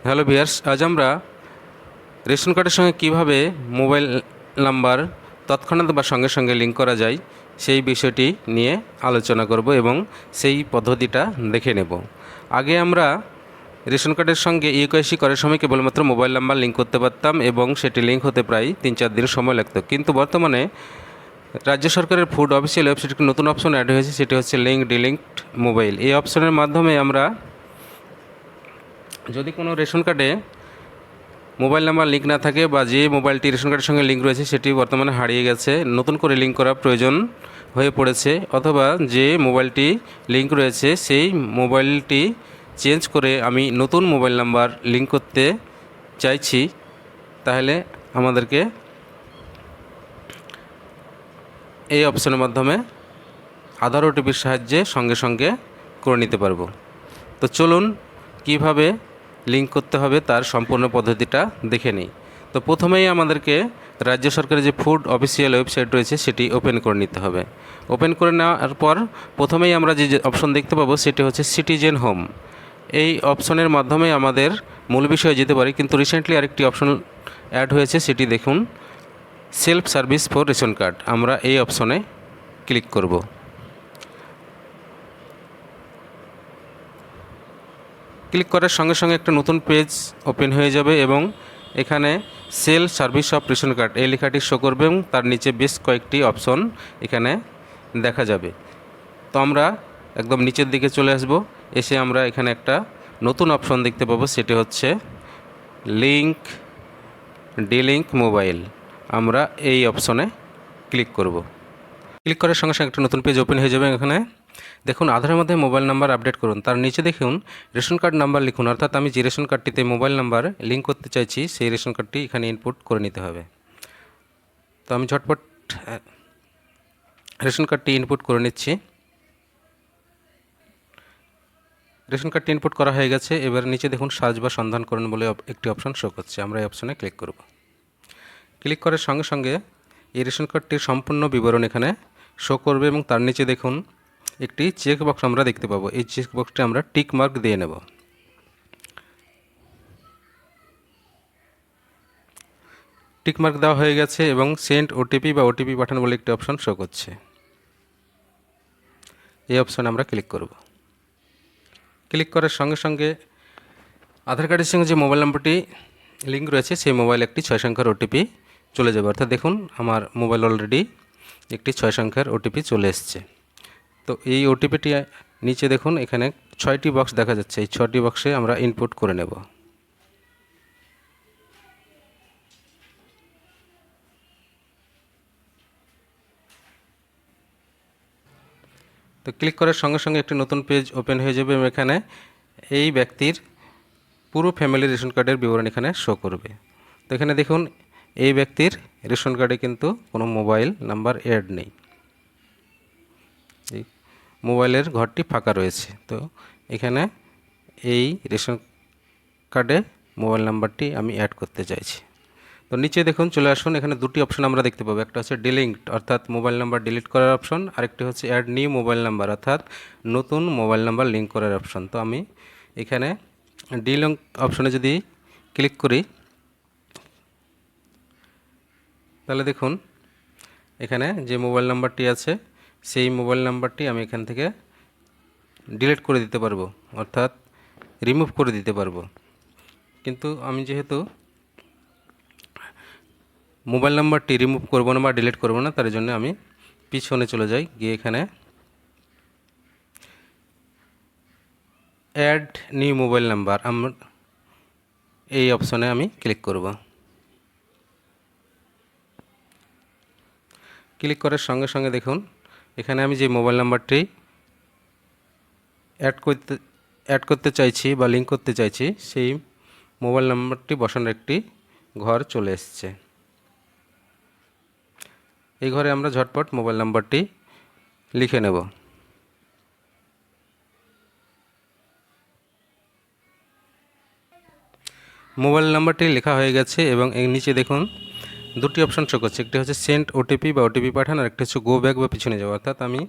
Hello viewers, আজ আমরা ration কার্ডের সঙ্গে কিভাবে মোবাইল নাম্বার তৎক্ষণাৎ বা সঙ্গে সঙ্গে লিঙ্ক করা যায় সেই বিষয়টি নিয়ে আলোচনা করব এবং সেই পদ্ধতিটা দেখে নেব। আগে আমরা রেশন কার্ডের সঙ্গে ইউকেওয়াইসি করার সময় কেবলমাত্র মোবাইল নাম্বার লিঙ্ক করতে পারতাম এবং সেটি লিঙ্ক হতে প্রায় 3-4 দিন সময় লাগতো, কিন্তু বর্তমানে রাজ্য সরকারের ফুড অফিসিয়াল ওয়েবসাইটে একটি নতুন অপশন অ্যাড হয়েছে, সেটি হচ্ছে লিঙ্ক ডিলিঙ্কড মোবাইল। এই অপশনের মাধ্যমে আমরা যদি কোনো রেশন কার্ডে মোবাইল নাম্বার লিঙ্ক না থাকে বা যে মোবাইলটি রেশন কার্ডের সঙ্গে লিঙ্ক রয়েছে সেটি বর্তমানে হারিয়ে গেছে, নতুন করে লিঙ্ক করা প্রয়োজন হয়ে পড়েছে, অথবা যে মোবাইলটি লিঙ্ক রয়েছে সেই মোবাইলটি চেঞ্জ করে আমি নতুন মোবাইল নাম্বার লিঙ্ক করতে চাইছি, তাহলে আমাদেরকে এই অপশনের মাধ্যমে আধার ওটিপির সাহায্যে সঙ্গে সঙ্গে করে নিতে পারবো। তো চলুন কিভাবে লিঙ্ক করতে হবে তার সম্পূর্ণ পদ্ধতিটা দেখে নিই। তো প্রথমেই আমাদেরকে রাজ্য সরকারের যে ফুড অফিসিয়াল ওয়েবসাইট রয়েছে সেটি ওপেন করে নিতে হবে। ওপেন করে নেওয়ার পর প্রথমেই আমরা যে অপশন দেখতে পাবো সেটি হচ্ছে সিটিজেন হোম। এই অপশনের মাধ্যমে আমাদের মূল বিষয়ে যেতে পারি, কিন্তু রিসেন্টলি আরেকটি অপশন অ্যাড হয়েছে, সেটি দেখুন, self service for ration card. আমরা এই অপশনে ক্লিক করব। ক্লিক করার সঙ্গে সঙ্গে একটা নতুন পেজ ওপেন হয়ে যাবে এবং এখানে sale service of ration card এই লেখাটি শো করবে এবং তার নিচে বেশ কয়েকটি অপশন এখানে দেখা যাবে। তো আমরা একদম নিচের দিকে চলে আসব, এসে আমরা এখানে একটা নতুন অপশন দেখতে পাবো, সেটি হচ্ছে লিঙ্ক ডিলিঙ্ক মোবাইল। আমরা এই অপশনে ক্লিক করব। ক্লিক করার সঙ্গে সঙ্গে একটা নতুন পেজ ওপেন হয়ে যাবে। এখানে দেখুন, আধারের মধ্যে মোবাইল নাম্বার আপডেট করুন, তার নিচে দেখুন রেশন কার্ড নাম্বার লিখুন, অর্থাৎ আমি যে রেশন কার্ডটিতে মোবাইল নাম্বার লিঙ্ক করতে চাইছি সেই রেশন কার্ডটি এখানে ইনপুট করে নিতে হবে। তো আমি ঝটপট রেশন কার্ডটি ইনপুট করে নিচ্ছি। রেশন কার্ডটি ইনপুট করা হয়ে গেছে। এবার নিচে দেখুন সার্চ বা সন্ধান করুন বলে একটি অপশন শো করছে, আমরা এই অপশনে ক্লিক করব। ক্লিক করার সঙ্গে সঙ্গে এই রেশন কার্ডটির সম্পূর্ণ বিবরণ এখানে শো করবে এবং তার নিচে দেখুন একটি চেক বক্স আমরা দেখতে পাবো। এই চেক বক্সটি আমরা টিক মার্ক দিয়ে নেব। টিক মার্ক দেওয়া হয়ে গেছে এবং সেন্ড ওটিপি বা ওটিপি পাঠানো বলে একটি অপশন শো করছে, এই অপশনে আমরা ক্লিক করব। ক্লিক করার সঙ্গে সঙ্গে আধার কার্ডের সঙ্গে যে মোবাইল নাম্বারটি লিঙ্ক রয়েছে সেই মোবাইল একটি 6 সংখ্যার ওটিপি চলে যাবে, অর্থাৎ দেখুন আমার মোবাইল অলরেডি একটি 6 সংখ্যার ওটিপি চলে এসছে। তো এই ওটিপিটি নিচে দেখুন এখানে 6টি বক্স দেখা যাচ্ছে, এই 6টি বক্সে আমরা ইনপুট করে নেব। তো ক্লিক করার সঙ্গে সঙ্গে একটি নতুন পেজ ওপেন হয়ে যাবে এবং এখানে এই ব্যক্তির পুরো ফ্যামিলি রেশন কার্ডের বিবরণ এখানে শো করবে। তো এখানে দেখুন এই ব্যক্তির রেশন কার্ডে কিন্তু কোনো মোবাইল নাম্বার অ্যাড নেই, এই মোবাইলের ঘরটি ফাঁকা রয়েছে। তো এখানে এই রেশন কার্ডে মোবাইল নাম্বারটি আমি অ্যাড করতে চাইছি। তো নিচে দেখুন চলে আসুন, এখানে দুটি অপশন আমরা দেখতে পাবো, একটা হচ্ছে ডিলিঙ্কড অর্থাৎ মোবাইল নাম্বার ডিলিট করার অপশন, আরেকটি হচ্ছে অ্যাড নিউ মোবাইল নাম্বার অর্থাৎ নতুন মোবাইল নাম্বার লিঙ্ক করার অপশন। তো আমি এখানে ডিলিঙ্ক অপশনে যদি ক্লিক করি তাহলে দেখুন এখানে যে মোবাইল নাম্বারটি আছে সেই মোবাইল নাম্বারটি আমি এখান থেকে ডিলিট করে দিতে পারবো, অর্থাৎ রিমুভ করে দিতে পারবো। কিন্তু আমি যেহেতু মোবাইল নাম্বারটি রিমুভ করবো না বা ডিলিট করবো না, তার জন্য আমি পিছনে চলে যাই, গিয়ে এখানে অ্যাড নিউ মোবাইল নাম্বার এই অপশনে আমি ক্লিক করব। ক্লিক করার সঙ্গে সঙ্গে দেখুন এখানে আমি যে মোবাইল নাম্বারটি অ্যাড করতে চাইছি বা লিঙ্ক করতে চাইছি সেই মোবাইল নাম্বারটি বসানোর একটি ঘর চলে এসছে। এই ঘরে আমরা ঝটপট মোবাইল নাম্বারটি লিখে নেব। মোবাইল নাম্বারটি লেখা হয়ে গেছে এবং এর নিচে দেখুন দুটি অপশন শো করছে, একটি হচ্ছে সেন্ড ওটিপি বা ওটিপি পাঠানো, আর একটি হচ্ছে গো ব্যাক বা পিছনে যাওয়া। অর্থাৎ আমি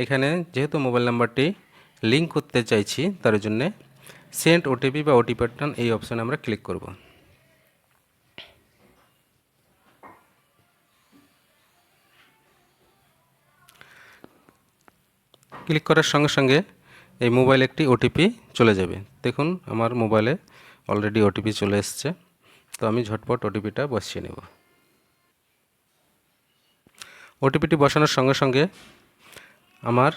এখানে যেহেতু মোবাইল নাম্বারটি লিঙ্ক করতে চাইছি তার জন্যে সেন্ড ওটিপি বা ওটিপি পাঠান এই অপশানে আমরা ক্লিক করব। ক্লিক করার সঙ্গে সঙ্গে এই মোবাইলে একটি ওটিপি চলে যাবে। দেখুন আমার মোবাইলে অলরেডি ওটিপি চলে এসছে। তো আমি ঝটপট ওটিপিটা বসিয়ে নেব। ওটিপিটি বসানোর সঙ্গে সঙ্গে আমার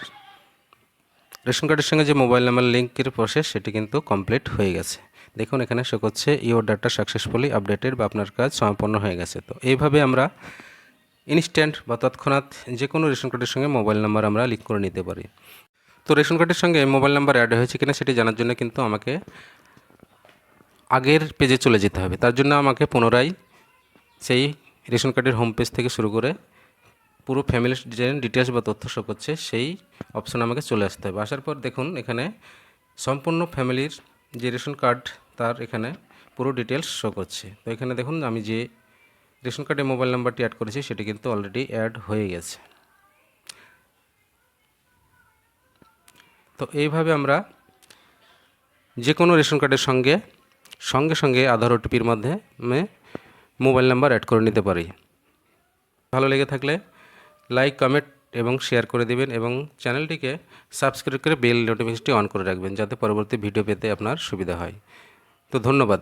রেশন কার্ডের সঙ্গে যে মোবাইল নাম্বার লিঙ্কের প্রসেস সেটি কিন্তু কমপ্লিট হয়ে গেছে। দেখুন এখানে শো করছে ইওর ডাটা সাকসেসফুলি আপডেটেড বা আপনার কাজ সম্পন্ন হয়ে গেছে। তো এইভাবে আমরা ইনস্ট্যান্ট বা তৎক্ষণাৎ যে কোনো রেশন কার্ডের সঙ্গে মোবাইল নাম্বার আমরা লিঙ্ক করে নিতে পারি। তো রেশন কার্ডের সঙ্গে মোবাইল নাম্বার অ্যাড হয়েছে কিনা সেটি জানার জন্য কিন্তু আমাকে আগের পেজে চলে যেতে হবে। তার জন্য আমাকে পুনরায় সেই রেশন কার্ডের হোম পেজ থেকে শুরু করে পুরো ফ্যামিলির যে ডিটেলস বা তথ্য শো করছে সেই অপশন আমাকে চলে আসতে হবে। আসার পর দেখুন এখানে সম্পূর্ণ ফ্যামিলির যে রেশন কার্ড তার এখানে পুরো ডিটেলস শো করছে। তো এখানে দেখুন আমি যে রেশন কার্ডে মোবাইল নাম্বারটি অ্যাড করেছি সেটি কিন্তু অলরেডি অ্যাড হয়ে গেছে। তো এইভাবে আমরা যে কোনো রেশন কার্ডের সঙ্গে সঙ্গে সঙ্গে আধার ওটিপির মাধ্যমে মোবাইল নাম্বার অ্যাড করে নিতে পারি। ভালো লেগে থাকলে লাইক, কমেন্ট এবং শেয়ার করে দেবেন এবং চ্যানেলটিকে সাবস্ক্রাইব করে বেল নোটিফিকেশনটি অন করে রাখবেন যাতে পরবর্তী ভিডিও পেতে আপনার সুবিধা হয়। তো ধন্যবাদ।